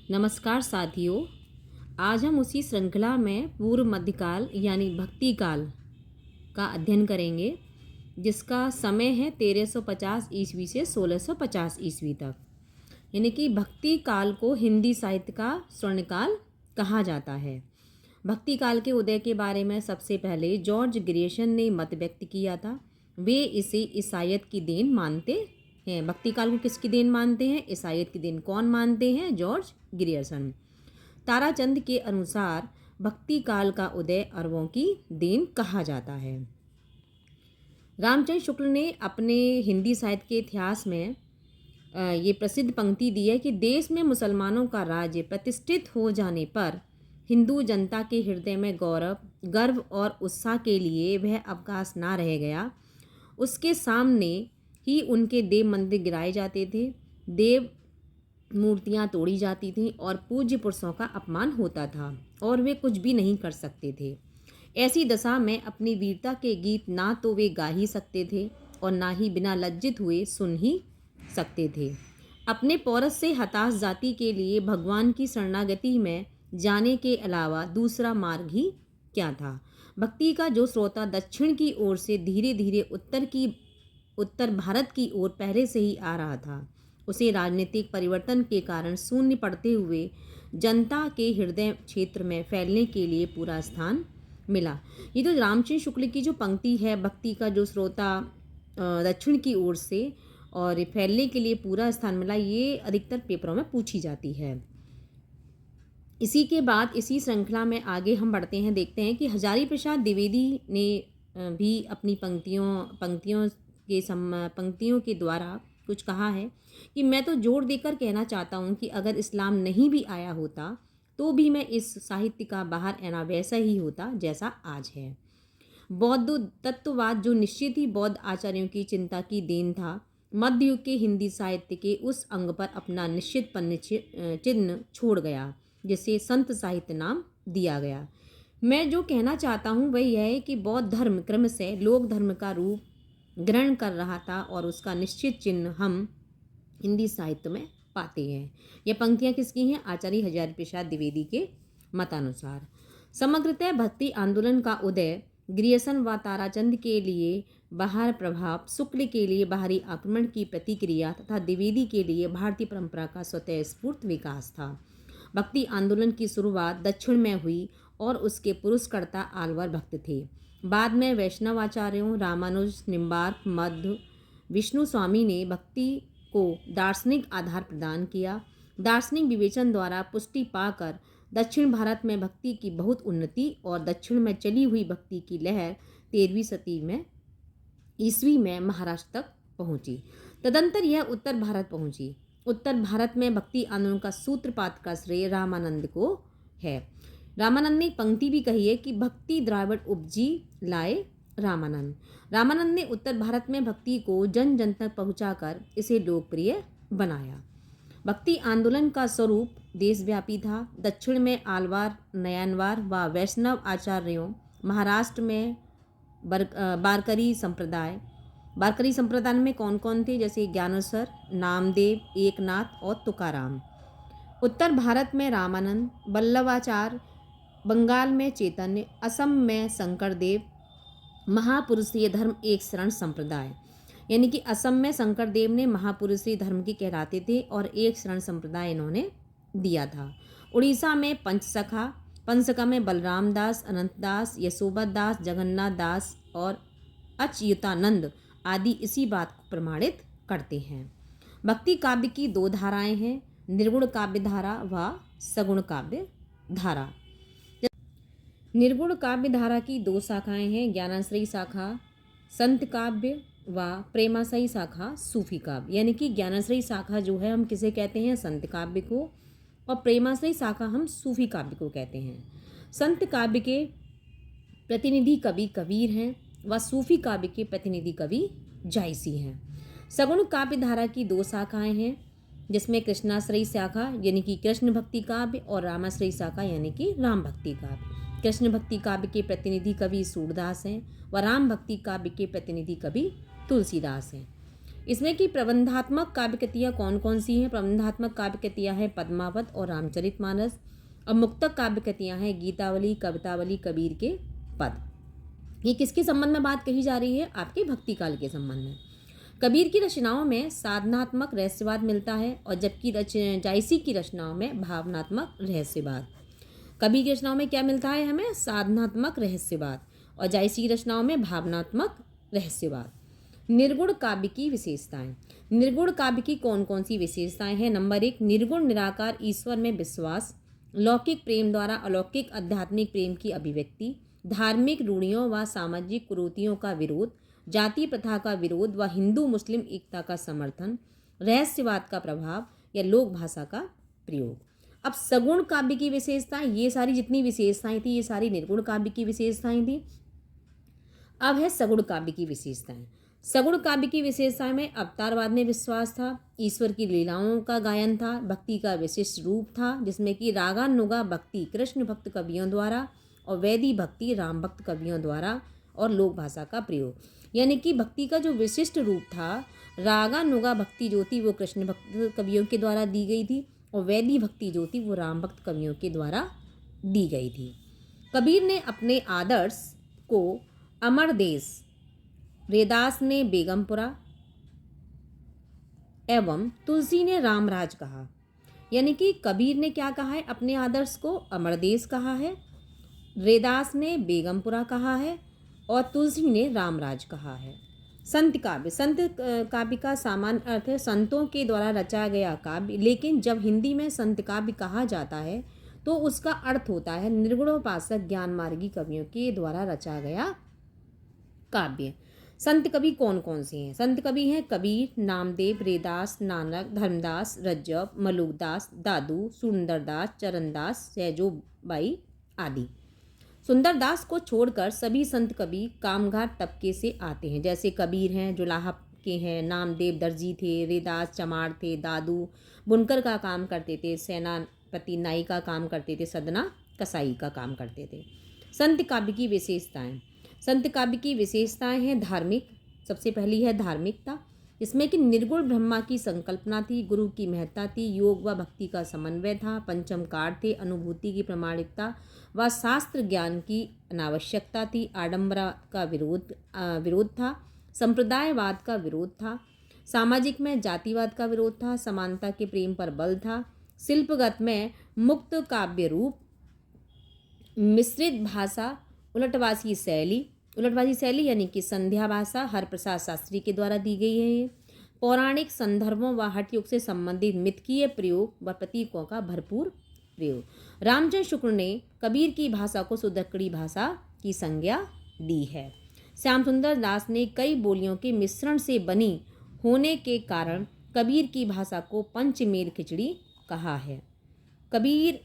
नमस्कार साथियों। आज हम उसी श्रृंखला में पूर्व मध्यकाल यानी भक्ति काल का अध्ययन करेंगे, जिसका समय है 1350 ईस्वी से 1650 ईस्वी तक। यानी कि भक्ति काल को हिंदी साहित्य का स्वर्णकाल कहा जाता है। भक्ति काल के उदय के बारे में सबसे पहले जॉर्ज ग्रियर्सन ने मत व्यक्त किया था। वे इसे ईसाइयत की देन मानते हैं। भक्ति काल को किसकी देन मानते हैं? ईसाइयत की देन। कौन मानते हैं? George Grierson. ताराचंद के अनुसार भक्ति काल का उदय अरबों की देन कहा जाता है। रामचंद्र शुक्ल ने अपने हिंदी साहित्य के इतिहास में ये प्रसिद्ध पंक्ति दी है कि देश में मुसलमानों का राज्य प्रतिष्ठित हो जाने पर हिंदू जनता के हृदय में गर्व और उत्साह के लिए वह अवकाश ना रह गया। उसके सामने ही उनके देव मंदिर गिराए जाते थे, देव मूर्तियां तोड़ी जाती थीं और पूज्य पुरुषों का अपमान होता था और वे कुछ भी नहीं कर सकते थे। ऐसी दशा में अपनी वीरता के गीत ना तो वे गा ही सकते थे और ना ही बिना लज्जित हुए सुन ही सकते थे। अपने पौरस से हताश जाति के लिए भगवान की शरणागति में जाने के अलावा दूसरा मार्ग ही क्या था? भक्ति का जो श्रोता दक्षिण की ओर से धीरे धीरे उत्तर भारत की ओर पहले से ही आ रहा था, उसे राजनीतिक परिवर्तन के कारण शून्य पड़ते हुए जनता के हृदय क्षेत्र में फैलने के लिए पूरा स्थान मिला। ये तो रामचंद्र शुक्ल की जो पंक्ति है, भक्ति का जो श्रोता दक्षिण की ओर से और फैलने के लिए पूरा स्थान मिला, ये अधिकतर पेपरों में पूछी जाती है। इसी के बाद इसी श्रृंखला में आगे हम बढ़ते हैं, देखते हैं कि हजारी प्रसाद द्विवेदी ने भी अपनी पंक्तियों के द्वारा कुछ कहा है कि मैं तो जोर देकर कहना चाहता हूँ कि अगर इस्लाम नहीं भी आया होता तो भी मैं इस साहित्य का बाहर आना वैसा ही होता जैसा आज है। बौद्ध तत्ववाद जो निश्चित ही बौद्ध आचार्यों की चिंता की देन था, मध्य युग के हिंदी साहित्य के उस अंग पर अपना निश्चित चिन्ह छोड़ गया जिसे संत साहित्य नाम दिया गया। मैं जो कहना चाहता हूँ वह यह है कि बौद्ध धर्म क्रम से लोक धर्म का रूप ग्रहण कर रहा था और उसका निश्चित चिन्ह हम हिंदी साहित्य में पाते हैं। ये पंक्तियाँ किसकी हैं? आचार्य हजारी प्रसाद द्विवेदी के मतानुसार। समग्रतः भक्ति आंदोलन का उदय ग्रियर्सन व ताराचंद के लिए बाहर प्रभाव, शुक्ल के लिए बाहरी आक्रमण की प्रतिक्रिया तथा द्विवेदी के लिए भारतीय परंपरा का स्वतः स्फूर्त विकास था। भक्ति आंदोलन की शुरुआत दक्षिण में हुई और उसके पुरुषकर्ता आल्वर भक्त थे। बाद में वैष्णवाचार्यों रामानुज, निम्बार्क, मध्व, विष्णु स्वामी ने भक्ति को दार्शनिक आधार प्रदान किया। दार्शनिक विवेचन द्वारा पुष्टि पाकर दक्षिण भारत में भक्ति की बहुत उन्नति और दक्षिण में चली हुई भक्ति की लहर 13वीं शती ईस्वी में महाराष्ट्र तक पहुंची। तदंतर यह उत्तर भारत पहुंची। उत्तर भारत में भक्ति आंदोलन का सूत्रपात का श्रेय रामानंद को है। रामानंद ने एक पंक्ति भी कही है कि भक्ति द्राविड़ उपजी लाए रामानंद। रामानंद ने उत्तर भारत में भक्ति को जन जन तक पहुंचाकर इसे लोकप्रिय बनाया। भक्ति आंदोलन का स्वरूप देशव्यापी था। दक्षिण में आलवार, नयनवार व वैष्णव आचार्यों, महाराष्ट्र में बारकरी संप्रदाय में कौन कौन थे? जैसे ज्ञानेश्वर, नामदेव, एकनाथ और तुकाराम। उत्तर भारत में रामानंद, वल्लभाचार्य, बंगाल में चैतन्य, असम में शंकरदेव। महापुरुषीय धर्म एक शरण संप्रदाय, यानी कि असम में शंकरदेव ने महापुरुषीय धर्म के कहलाते थे और एक शरण संप्रदाय इन्होंने दिया था। उड़ीसा में पंचसखा में बलराम दास, अनंत दास, यशोबत दास, जगन्नाथ दास और अच्युतानंद आदि इसी बात को प्रमाणित करते हैं। भक्ति काव्य की दो धाराएं हैं, निर्गुण काव्य धारा व सगुण काव्य धारा। निर्गुण काव्य धारा की दो शाखाएं हैं, ज्ञानाश्रयी शाखा संत काव्य व प्रेमाश्रयी शाखा सूफी काव्य। यानी कि ज्ञानाश्रयी शाखा जो है हम किसे कहते हैं? संत काव्य को, और प्रेमाश्रयी शाखा हम सूफी काव्य को कहते हैं। संत काव्य के प्रतिनिधि कवि कबीर हैं व सूफी काव्य के प्रतिनिधि कवि जायसी हैं। सगुण काव्य धारा की दो शाखाएं हैं, जिसमें कृष्णाश्रयी शाखा यानी कि कृष्ण भक्ति काव्य और रामाश्रयी शाखा यानी कि राम भक्ति काव्य। कृष्ण भक्ति काव्य के प्रतिनिधि कवि सूरदास हैं व राम भक्ति काव्य के प्रतिनिधि कवि तुलसीदास हैं। इसमें कि प्रबंधात्मक काव्य कृतियाँ कौन कौन सी हैं? प्रबंधात्मक काव्य कृतियाँ हैं पद्मावत और रामचरितमानस। और मुक्तक काव्य कृतियाँ हैं गीतावली, कवितावली, कबीर के पद। ये किसके संबंध में बात कही जा रही है? आपके भक्ति काल के संबंध में। कबीर की रचनाओं में साधनात्मक रहस्यवाद मिलता है और जबकि जायसी की रचनाओं में भावनात्मक रहस्यवाद। कबीर की रचनाओं में क्या मिलता है हमें? साधनात्मक रहस्यवाद और जायसी की रचनाओं में भावनात्मक रहस्यवाद। निर्गुण काव्य की विशेषताएं। निर्गुण काव्य की कौन कौन सी विशेषताएं हैं? नंबर 1, निर्गुण निराकार ईश्वर में विश्वास, लौकिक प्रेम द्वारा अलौकिक आध्यात्मिक प्रेम की अभिव्यक्ति, धार्मिक रूढ़ियों व सामाजिक कुरीतियों का विरोध, जाति प्रथा का विरोध व हिंदू मुस्लिम एकता का समर्थन, रहस्यवाद का प्रभाव या लोक भाषा का प्रयोग। अब सगुण काव्य की विशेषताएं, ये सारी जितनी विशेषताएं थी ये सारी निर्गुण काव्य की विशेषताएं थी। अब है सगुण काव्य की विशेषताएं। सगुण काव्य की विशेषताएं में अवतारवाद में विश्वास था, ईश्वर की लीलाओं का गायन था, भक्ति का विशिष्ट रूप था जिसमें कि रागानुगा भक्ति कृष्ण भक्त कवियों द्वारा और वैदी भक्ति राम भक्त कवियों द्वारा और लोक भाषा का प्रयोग। यानी कि भक्ति का जो विशिष्ट रूप था, रागानुगा भक्ति जो थी वो कृष्ण भक्त कवियों के द्वारा दी गई थी और वैदी भक्ति जो थी वो राम भक्त कवियों के द्वारा दी गई थी। कबीर ने अपने आदर्श को अमर देश, रैदास ने बेगमपुरा एवं तुलसी ने रामराज कहा। यानी कि कबीर ने क्या कहा है? अपने आदर्श को अमरदेश कहा है, रैदास ने बेगमपुरा कहा है और तुलसी ने रामराज कहा है। संत काव्य। संत काव्य का सामान्य अर्थ है संतों के द्वारा रचा गया काव्य, लेकिन जब हिंदी में संत काव्य कहा जाता है तो उसका अर्थ होता है निर्गुणोपासक ज्ञान मार्गी कवियों के द्वारा रचा गया काव्य। संत कवि कौन कौन से हैं? संत कवि हैं कबीर, नामदेव, रैदास, नानक, धर्मदास, रज्जब, मलुकदास, दादू, सुंदरदास, चरणदास, सहजोबाई आदि। सुंदरदास को छोड़कर सभी संत कवि कामगार तबके से आते हैं। जैसे कबीर हैं जुलाहा के हैं, नामदेव दर्जी थे, रैदास चमार थे, दादू बुनकर का काम करते थे, सेनापति नाई का काम करते थे, सदना कसाई का काम करते थे। संत काव्य की विशेषताएं। संत काव्य की विशेषताएं हैं धार्मिक। सबसे पहली है धार्मिकता, इसमें कि निर्गुण ब्रह्मा की संकल्पना थी, गुरु की महत्ता थी, योग व भक्ति का समन्वय था, पंचम कार थे, अनुभूति की प्रामाणिकता व शास्त्र ज्ञान की अनावश्यकता थी, आडंबरा का विरोध था, संप्रदायवाद का विरोध था, सामाजिक में जातिवाद का विरोध था, समानता के प्रेम पर बल था, शिल्पगत में मुक्त काव्य रूप, मिश्रित भाषा, उलटवासी शैली यानी कि संध्या भाषा हरप्रसाद शास्त्री के द्वारा दी गई है। ये पौराणिक संदर्भों व हठयोग से संबंधित मिथकीय प्रयोग व प्रतीकों का भरपूर प्रयोग। रामचंद्र शुक्ल ने कबीर की भाषा को सुदक्कड़ी भाषा की संज्ञा दी है। श्याम सुंदर दास ने कई बोलियों के मिश्रण से बनी होने के कारण कबीर की भाषा को पंचमेल खिचड़ी कहा है। कबीर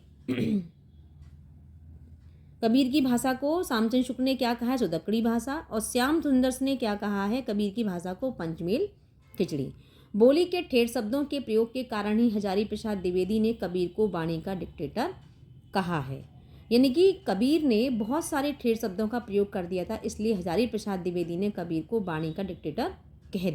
की भाषा को श्यामचंद्र शुक्ल ने क्या कहा है? सुदक्कड़ी भाषा। और श्याम सुंदर ने क्या कहा है? कबीर की भाषा को पंचमेल खिचड़ी। बोली के ठेठ शब्दों के प्रयोग के कारण ही हजारी प्रसाद द्विवेदी ने कबीर को वाणी का डिक्टेटर कहा है। यानी कि कबीर ने बहुत सारे ठेठ शब्दों का प्रयोग कर दिया था, इसलिए हजारी प्रसाद द्विवेदी ने कबीर को वाणी का डिक्टेटर कह दिया।